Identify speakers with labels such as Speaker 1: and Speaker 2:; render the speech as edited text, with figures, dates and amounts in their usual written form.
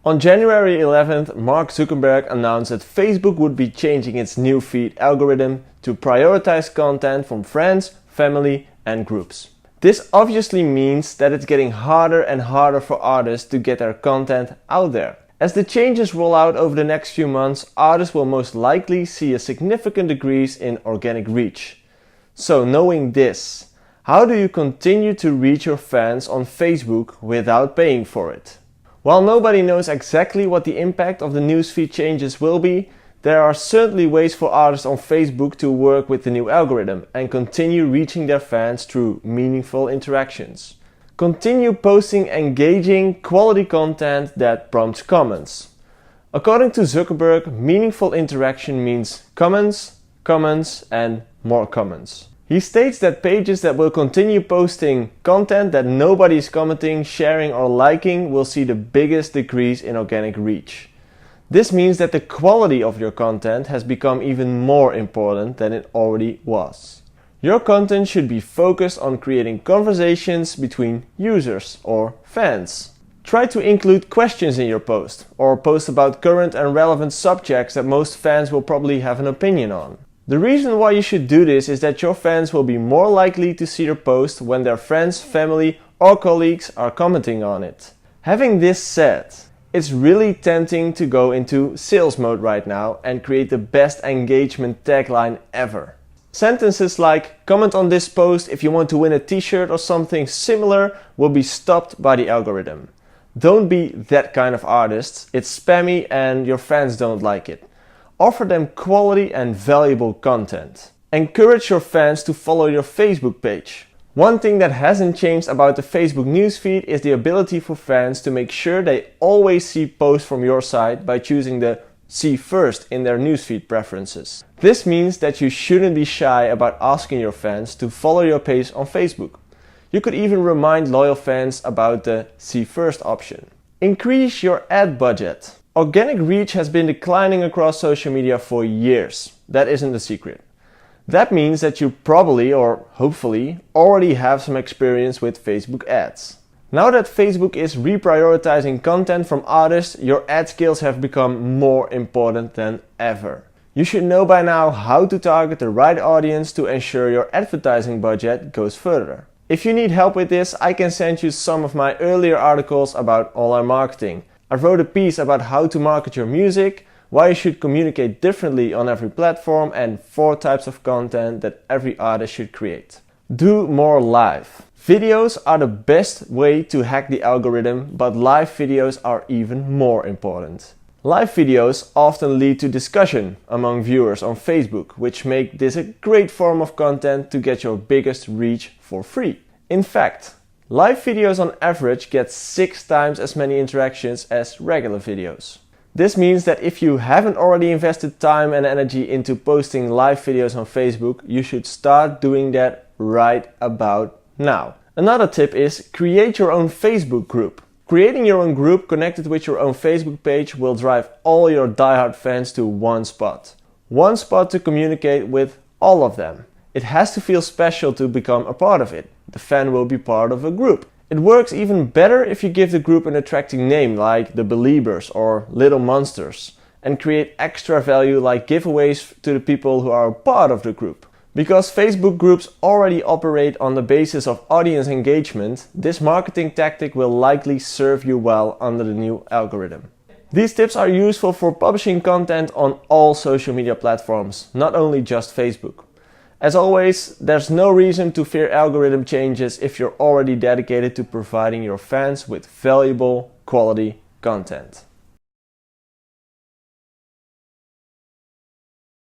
Speaker 1: On January 11th, Mark Zuckerberg announced that Facebook would be changing its new feed algorithm to prioritize content from friends, family, and groups. This obviously means that it's getting harder and harder for artists to get their content out there. As the changes roll out over the next few months, artists will most likely see a significant decrease in organic reach. So knowing this, how do you continue to reach your fans on Facebook without paying for it? While nobody knows exactly what the impact of the newsfeed changes will be, there are certainly ways for artists on Facebook to work with the new algorithm and continue reaching their fans through meaningful interactions. Continue posting engaging, quality content that prompts comments. According to Zuckerberg, meaningful interaction means comments, comments, and more comments. He states that pages that will continue posting content that nobody is commenting, sharing, or liking will see the biggest decrease in organic reach. This means that the quality of your content has become even more important than it already was. Your content should be focused on creating conversations between users or fans. Try to include questions in your post, or post about current and relevant subjects that most fans will probably have an opinion on. The reason why you should do this is that your fans will be more likely to see your post when their friends, family, or colleagues are commenting on it. Having this said, it's really tempting to go into sales mode right now and create the best engagement tagline ever. Sentences like "comment on this post if you want to win a t-shirt" or something similar will be stopped by the algorithm. Don't be that kind of artist. It's spammy and your fans don't like it. Offer them quality and valuable content. Encourage your fans to follow your Facebook page. One thing that hasn't changed about the Facebook newsfeed is the ability for fans to make sure they always see posts from your site by choosing the "See First" in their newsfeed preferences. This means that you shouldn't be shy about asking your fans to follow your page on Facebook. You could even remind loyal fans about the "See First" option. Increase your ad budget. Organic reach has been declining across social media for years. That isn't a secret. That means that you probably, or hopefully, already have some experience with Facebook ads. Now that Facebook is reprioritizing content from artists, your ad skills have become more important than ever. You should know by now how to target the right audience to ensure your advertising budget goes further. If you need help with this, I can send you some of my earlier articles about online marketing. I wrote a piece about how to market your music, why you should communicate differently on every platform, and 4 types of content that every artist should create. Do more live. Videos are the best way to hack the algorithm, but live videos are even more important. Live videos often lead to discussion among viewers on Facebook, which make this a great form of content to get your biggest reach for free. In fact, live videos on average get 6 times as many interactions as regular videos. This means that if you haven't already invested time and energy into posting live videos on Facebook, you should start doing that right about now. Another tip is create your own Facebook group. Creating your own group connected with your own Facebook page will drive all your diehard fans to one spot. One spot to communicate with all of them. It has to feel special to become a part of it. The fan will be part of a group. It works even better if you give the group an attracting name like the Beliebers or Little Monsters, and create extra value like giveaways to the people who are a part of the group. Because Facebook groups already operate on the basis of audience engagement, this marketing tactic will likely serve you well under the new algorithm. These tips are useful for publishing content on all social media platforms, not only just Facebook. As always, there's no reason to fear algorithm changes if you're already dedicated to providing your fans with valuable, quality content.